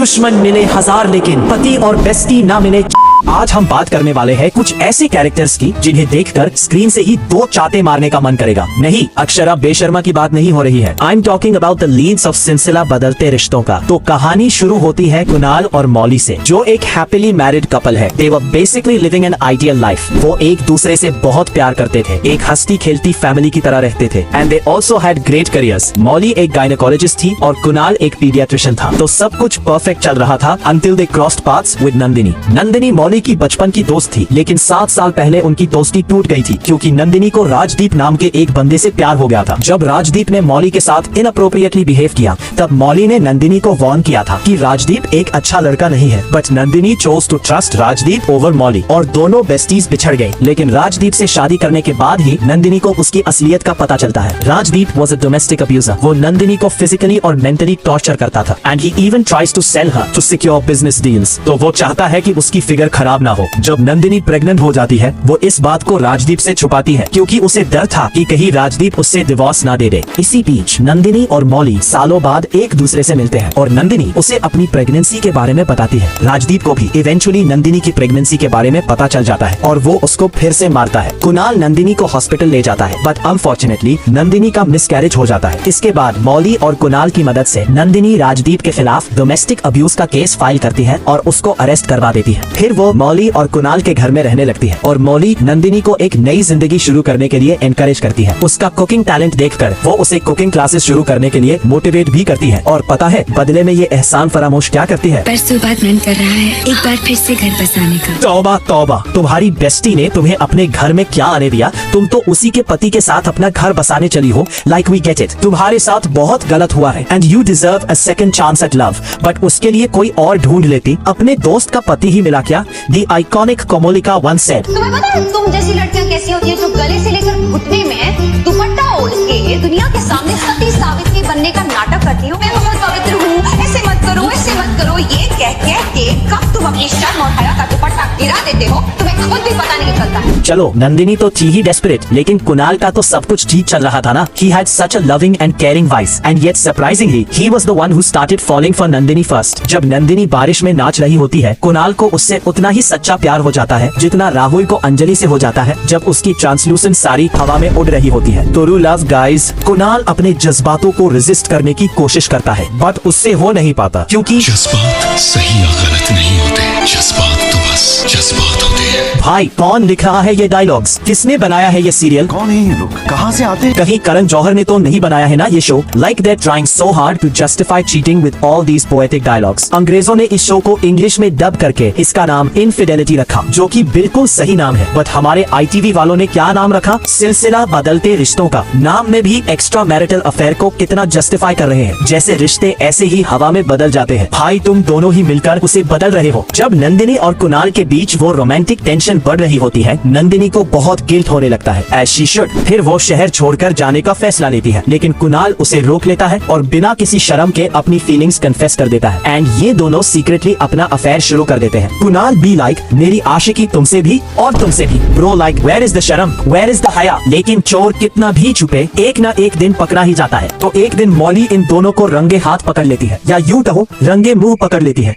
दुश्मन मिले हजार लेकिन पति और बेस्टी ना मिले। आज हम बात करने वाले हैं कुछ ऐसे कैरेक्टर्स की जिन्हें देखकर स्क्रीन से ही दो चाटे मारने का मन करेगा। नहीं, अक्षरा बेशर्मा की बात नहीं हो रही है। I am talking about the leads of सिलसिला बदलते रिश्तों का। तो कहानी शुरू होती है कुणाल और मौली से, जो एक हैप्पीली मैरिड कपल है। They were basically living an ideal life. वो एक दूसरे से बहुत प्यार करते थे, एक हंसती खेलती फैमिली की तरह रहते थे। And they also had great careers. Mauli एक गायनेकोलॉजिस्ट थी और कुणाल एक पीडियाट्रिशियन था। तो सब कुछ परफेक्ट चल रहा था until they crossed paths with Nandini. Nandini मौली की बचपन की दोस्त थी, लेकिन 7 साल पहले उनकी दोस्ती टूट गई थी क्योंकि नंदिनी को राजदीप नाम के एक बंदे से प्यार हो गया था। जब राजदीप ने मौली के साथ इनअप्रोप्रिएटली बिहेव किया, तब मौली ने नंदिनी को वार्न किया था कि राजदीप एक अच्छा लड़का नहीं है। But Nandini chose to trust Rajdeep over Mauli और दोनों बेस्टीज बिछड़ गए। लेकिन राजदीप से शादी करने के बाद ही नंदिनी को उसकी असलियत का पता चलता है। Rajdeep was a domestic abuser. वो नंदिनी को फिजिकली और मेंटली टॉर्चर करता था and he even tries to sell her to secure business deals. तो वो चाहता है कि उसकी फिगर खराब ना हो। जब नंदिनी प्रेग्नेंट हो जाती है, वो इस बात को राजदीप से छुपाती है क्योंकि उसे डर था कि कहीं राजदीप उससे डिवोर्स ना दे दे। इसी बीच नंदिनी और मौली सालों बाद एक दूसरे से मिलते हैं और नंदिनी उसे अपनी प्रेगनेंसी के बारे में बताती है। राजदीप को भी इवेंचुअली नंदिनी की प्रेगनेंसी के बारे में पता चल जाता है और वो उसको फिर से मारता है। कुणाल नंदिनी को हॉस्पिटल ले जाता है, बट अनफॉर्चुनेटली नंदिनी का मिसकैरेज हो जाता है। इसके बाद मौली और कुणाल की मदद से नंदिनी राजदीप के खिलाफ डोमेस्टिक अब्यूज का केस फाइल करती है और उसको अरेस्ट करवा देती है। फिर वो मौली और कुणाल के घर में रहने लगती है और मौली नंदिनी को एक नई जिंदगी शुरू करने के लिए एनकरेज करती है। उसका कुकिंग टैलेंट देखकर वो उसे कुकिंग क्लासेस शुरू करने के लिए मोटिवेट भी करती है। और पता है बदले में ये एहसान फरामोश क्या करती है? परसों बाद मन कर रहा है एक बार फिर से घर बसाने का। तौबा तौबा, तुम्हारी बेस्टी ने तुम्हें अपने घर में क्या आने दिया? तुम तो उसी के पति के साथ अपना घर बसाने चली हो। लाइक वी गेट इट, तुम्हारे साथ बहुत गलत हुआ है and you deserve a second chance yet love. But उसके लिए कोई और ढूंढ लेती। अपने दोस्त का पति ही मिला क्या? दी आइकॉनिक कोमोलिका once said। तुम्हें पता है तुम जैसी लड़कियां कैसी होती है, जो गले से लेकर घुटने में दुपट्टा ओढ़ के दुनिया के सामने सती सावित्री बनने का नाटक करती हो। मैं बहुत पवित्र हूँ, ऐसे मत करो, ऐसे मत करो, ये कह के कब तुम अपनी शर्म और हया का दुपट्टा गिरा देते हो, तुम्हें खुद भी पता नहीं चलता है। चलो नंदिनी तो थी ही डेस्परेट, लेकिन कुणाल का तो सब कुछ ठीक चल रहा था ना। He had such a loving and caring wife, and yet surprisingly, he was the one who started falling for Nandini first। जब नंदिनी बारिश में नाच रही होती है, कुणाल को उससे उतना ही सच्चा प्यार हो जाता है जितना राहुल को अंजलि से हो जाता है जब उसकी ट्रांसलूसेंट साड़ी हवा में उड़ रही होती है। तो लव गाइस, कुणाल अपने जज्बातों को रेजिस्ट करने की कोशिश करता है, बट उससे हो नहीं पाता क्योंकि जज्बात सही या गलत नहीं होते, जज्बात तो बस जज्बात होते हैं। भाई कौन लिख रहा है ये डायलॉग्स? किसने बनाया है ये सीरियल? कौन है ये लोग? कहाँ से आते हैं? कहीं करण जौहर ने तो नहीं बनाया है ना ये show? Like they're trying so hard to justify cheating with all these poetic dialogues। अंग्रेजों ने इस शो को इंग्लिश में डब करके इसका नाम इनफिडेलिटी रखा, जो कि बिल्कुल सही नाम है। बट हमारे ITV वालों ने क्या नाम रखा? सिलसिला बदलते रिश्तों का। नाम में भी एक्स्ट्रा मैरिटल अफेयर को कितना जस्टिफाई कर रहे हैं, जैसे रिश्ते ऐसे ही हवा में बदल जाते हैं। भाई तुम दोनों ही मिलकर उसे बदल रहे हो। जब नंदिनी और कुणाल के बीच वो रोमांटिक टेंशन बढ़ रही होती है, नंदिनी को बहुत गिल्ट होने लगता है, एज शी शुड। फिर वो शहर छोड़कर जाने का फैसला लेती है, लेकिन कुणाल उसे रोक लेता है और बिना किसी शर्म के अपनी फीलिंग्स कन्फेस कर देता है एंड ये दोनों सीक्रेटली अपना अफेयर शुरू कर देते हैं। कुणाल बी लाइक मेरी आशिकी तुमसे भी और तुमसे भी। Bro like where is the शर्म, वेयर इज द हया। लेकिन चोर कितना भी छुपे, एक ना एक दिन पकड़ा ही जाता है। तो एक दिन मौली इन दोनों को रंगे हाथ पकड़ लेती है, या यूं कहो रंगे मुंह पकड़ लेती है।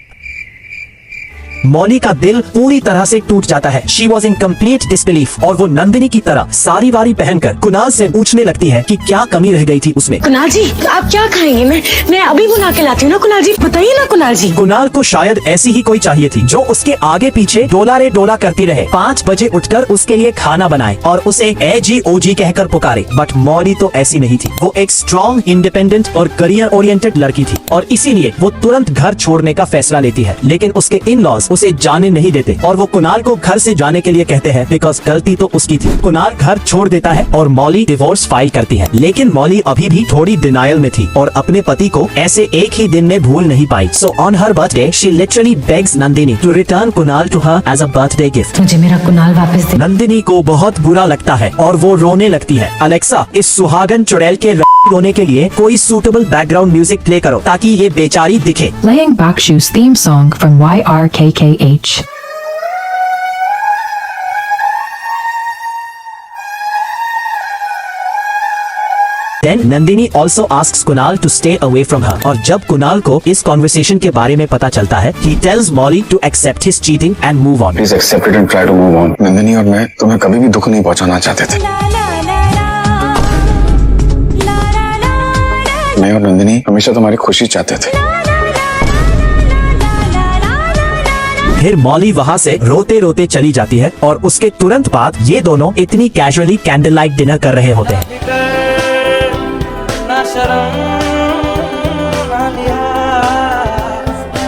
मौली का दिल पूरी तरह से टूट जाता है। She was in complete disbelief और वो नंदिनी की तरह सारी वारी पहनकर कुणाल से पूछने लगती है कि क्या कमी रह गई थी उसमें। कुणाल जी आप क्या खाएंगे? मैं अभी बुला के लाती हूँ ना। कुणाल जी बताइए ना। कुणाल जी, कुणाल को शायद ऐसी ही कोई चाहिए थी जो उसके आगे पीछे डोला रे डोला करती रहे, 5 बजे उठकर उसके लिए खाना बनाए और उसे AGOG कहकर पुकारे। बट मौली तो ऐसी नहीं थी। वो एक स्ट्रॉन्ग, इंडिपेंडेंट और करियर ओरिएंटेड लड़की थी और इसीलिए वो तुरंत घर छोड़ने का फैसला लेती है। लेकिन उसके इन लॉज उसे जाने नहीं देते और वो कुणाल को घर से जाने के लिए कहते हैं बिकॉज गलती तो उसकी थी। कुणाल घर छोड़ देता है और मौली डिवोर्स फाइल करती है, लेकिन मौली अभी भी थोड़ी डिनायल में थी और अपने पति को ऐसे एक ही दिन में भूल नहीं पाई। So on her birthday she literally begs Nandini to return Kunal to her as a birthday gift. मुझे मेरा कुणाल वापस दे। नंदिनी को बहुत बुरा लगता है और वो रोने लगती है। अलेक्सा, इस सुहागन चुड़ैल के रोने के लिए कोई सूटेबल बैकग्राउंड म्यूजिक प्ले करो ताकि ये बेचारी दिखे। Playing Bakshu's theme song from YRKKH. Then Nandini also asks Kunal to stay away from her. और जब कुणाल को इस कॉन्वर्सेशन के बारे में पता चलता है, he tells Molly to accept his cheating and move on. Please accept it and try to move on. Nandini और मैं तुम्हें कभी भी दुख नहीं पहुंचाना चाहते थे। मैं और नंदिनी हमेशा तुम्हारी खुशी चाहते थे। फिर मॉली वहाँ से रोते रोते चली जाती है और उसके तुरंत बाद ये दोनों इतनी कैजुअली कैंडल लाइट डिनर कर रहे होते हैं।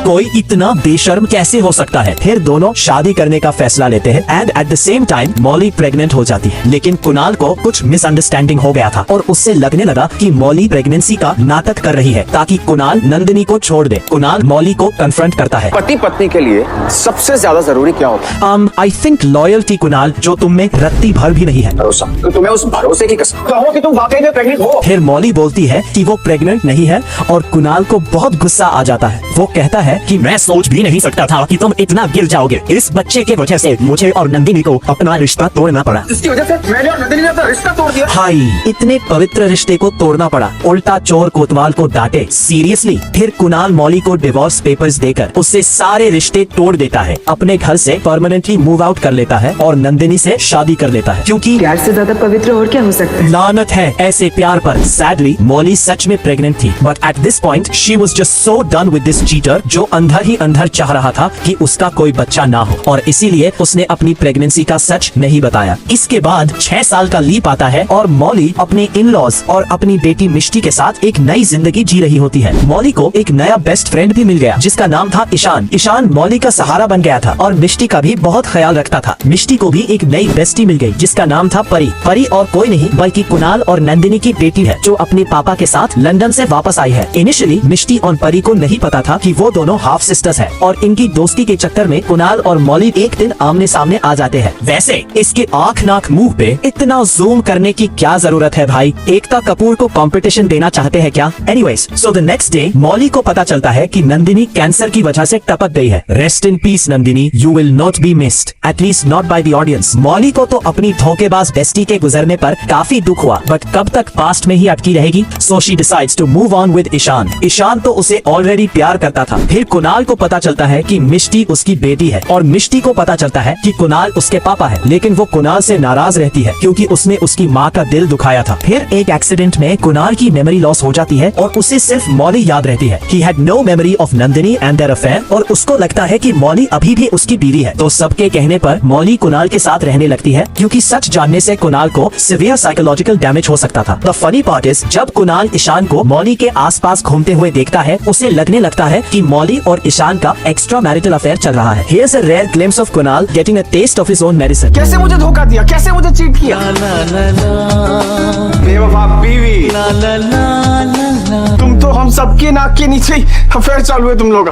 कोई इतना बेशर्म कैसे हो सकता है। फिर दोनों शादी करने का फैसला लेते हैं and at the same time Molly pregnant हो जाती है। लेकिन कुणाल को कुछ मिसअंडरस्टैंडिंग हो गया था और उससे लगने लगा कि मॉली प्रेगनेंसी का नाटक कर रही है ताकि कुणाल नंदिनी को छोड़ दे। कुणाल मॉली को कन्फ्रंट करता है। पति पत्नी के लिए सबसे ज्यादा जरूरी क्या होता है? आई थिंक लॉयल्टी कुणाल, जो तुम में रत्ती भर भी नहीं है। भरोसा। तो तुम्हें उस भरोसे की कसम कहो कि तुम वाकई में प्रेग्नेंट हो। फिर मॉली बोलती है कि वो प्रेग्नेंट नहीं है और कुणाल को बहुत गुस्सा आ जाता है। वो कहता है कि मैं सोच भी नहीं सकता था कि तुम इतना गिर जाओगे। इस बच्चे के वजह से मुझे और नंदिनी को अपना रिश्ता तोड़ना पड़ा। इसकी वजह से मैंने और नंदिनी ने अपना रिश्ता तोड़ दिया। हाय, इतने पवित्र रिश्ते को तोड़ना पड़ा। उल्टा चोर कोतवाल को डांटे। सीरियसली। फिर कुणाल मॉली को डिवोर्स पेपर्स देकर उससे सारे रिश्ते तोड़ देता है, अपने घर से परमानेंटली मूव आउट कर लेता है और नंदिनी से शादी कर लेता है, क्योंकि प्यार से ज्यादा पवित्र और क्या हो सकता है। लानत है ऐसे प्यार पर। सैडली मॉली सच में प्रेग्नेंट थी, but at this point she was just so done with this cheater, जो अंदर ही अंदर चाह रहा था कि उसका कोई बच्चा ना हो और इसीलिए उसने अपनी प्रेगनेंसी का सच नहीं बताया। इसके बाद 6 साल का लीप आता है और मॉली अपने इन लॉज और अपनी बेटी मिष्टी के साथ एक नई जिंदगी जी रही होती है। मॉली को एक नया बेस्ट फ्रेंड भी मिल गया जिसका नाम था ईशान। ईशान मॉली का सहारा बन गया था और मिष्टी का भी बहुत ख्याल रखता था। मिष्टी को भी एक नई बेस्टी मिल गई जिसका नाम था परी। परी और कोई नहीं बल्कि कुणाल और नंदिनी की बेटी है, जो अपने पापा के साथ लंदन से वापस आई है। इनिशियली मिष्टी और परी को नहीं पता था कि वो दोनों हाफ सिस्टर्स है और इनकी दोस्ती के चक्कर में कुणाल और मॉली एक दिन आमने सामने आ जाते हैं। वैसे इसके आंख नाक मुंह पे इतना जूम करने की क्या जरूरत है भाई? एकता कपूर को कंपटीशन देना चाहते हैं क्या? Anyways, so the next day Molly को पता चलता है कि नंदिनी कैंसर की वजह से टपक गई है। Rest in peace Nandini, you will not be missed, at least not by the audience. Molly को तो अपनी धोखेबाज बेस्टी के गुजरने पर काफी दुख हुआ, बट कब तक पास्ट में ही अटकी रहेगी? So she decides to move on with Ishaan. Ishaan तो उसे ऑलरेडी प्यार करता था। फिर कुणाल को पता चलता है कि मिष्टी उसकी बेटी है और मिष्टी को पता चलता है कि कुणाल उसके पापा है, लेकिन वो कुणाल से नाराज रहती है क्योंकि उसने उसकी माँ का दिल दुखाया था। फिर एक एक्सीडेंट में कुणाल की मेमोरी लॉस हो जाती है और उसे सिर्फ मॉली याद रहती है। He had no memory of Nandini and their affair और उसको लगता है कि मॉली अभी भी उसकी बीवी है। तो सबके कहने पर मॉली कुणाल के साथ रहने लगती है क्योंकि सच जानने से कुणाल को सिवियर साइकोलॉजिकल डैमेज हो सकता था। The funny part is, जब कुणाल ईशान को मॉली के आसपास घूमते हुए देखता है, उसे लगने लगता है कि मॉली और ईशान का एक्स्ट्रा मैरिटल अफेयर चल रहा है। Here's a rare glimpse of Kunal getting a taste of his own medicine. कैसे मुझे धोखा दिया, कैसे मुझे चीट किया। बेवफा बीवी, तुम तो हम सबके नाक के नीचे अफेयर चालू है तुम लोग।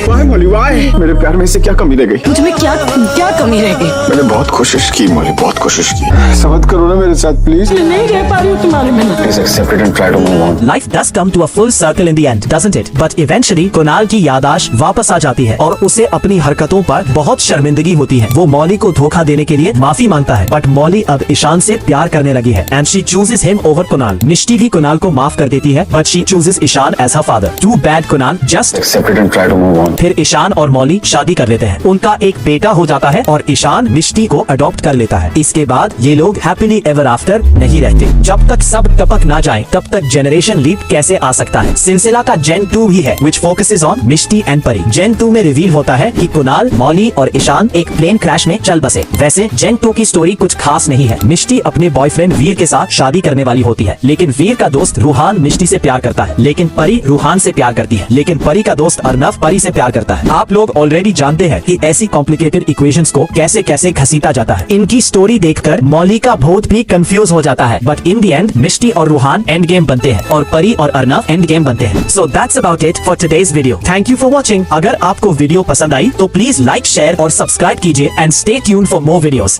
वाह मॉली वाह, मेरे प्यार में से क्या कमी रह गई? तुझमें क्या क्या कमी रह गई? मैंने बहुत कोशिश की मॉली, बहुत कोशिश की। समझ करो ना मेरे साथ प्लीज। मैं नहीं रह पा रही हूँ तुम्हारे बिना। Please accept it and try to move on. Life does come to a full circle in the end, doesn't it? But eventually Kunal की याददाश्त वापस आ जाती है और उसे अपनी हरकतों पर बहुत शर्मिंदगी होती है। वो मॉली को धोखा देने के लिए माफी मांगता है, बट मॉली अब ईशान से प्यार करने लगी है and she chooses him over Kunal. मिष्टी भी कुणाल को माफ कर देती है, but she chooses Ishan as her father. Too bad Kunal, just Accept it and try to move on. फिर ईशान और मॉली शादी कर लेते हैं। उनका एक बेटा हो जाता है और ईशान मिष्टी को अडॉप्ट कर लेता है। इसके बाद ये लोग हैप्पीली एवर आफ्टर नहीं रहते। जब तक सब टपक ना जाए तब तक जेनरेशन लीप कैसे आ सकता है? सिलसिला का जेन 2 भी है which focuses on Mishti and परी। जेन 2 में रिवील होता है कि कुणाल, मॉली और ईशान एक प्लेन क्रैश में चल बसे। वैसे जेन 2 की स्टोरी कुछ खास नहीं है। मिष्टी अपने बॉयफ्रेंड वीर के साथ शादी करने वाली होती है, लेकिन वीर का दोस्त रूहान मिष्टी से प्यार करता है, लेकिन परी रूहान से प्यार करती है, लेकिन परी का दोस्त अर्नव परी से प्यार करता है। आप लोग ऑलरेडी जानते हैं कि ऐसी कॉम्प्लिकेटेड इक्वेशंस को कैसे कैसे घसीटा जाता है। इनकी स्टोरी देखकर मॉली का भूत भी कंफ्यूज हो जाता है, बट इन द एंड मिष्टी और रूहान एंड गेम बनते हैं और परी और अर्नव एंड गेम बनते हैं। So that's about it for today's video. Thank you for watching. अगर आपको वीडियो पसंद आई तो प्लीज लाइक, शेयर और सब्सक्राइब कीजिए and stay tuned for more videos.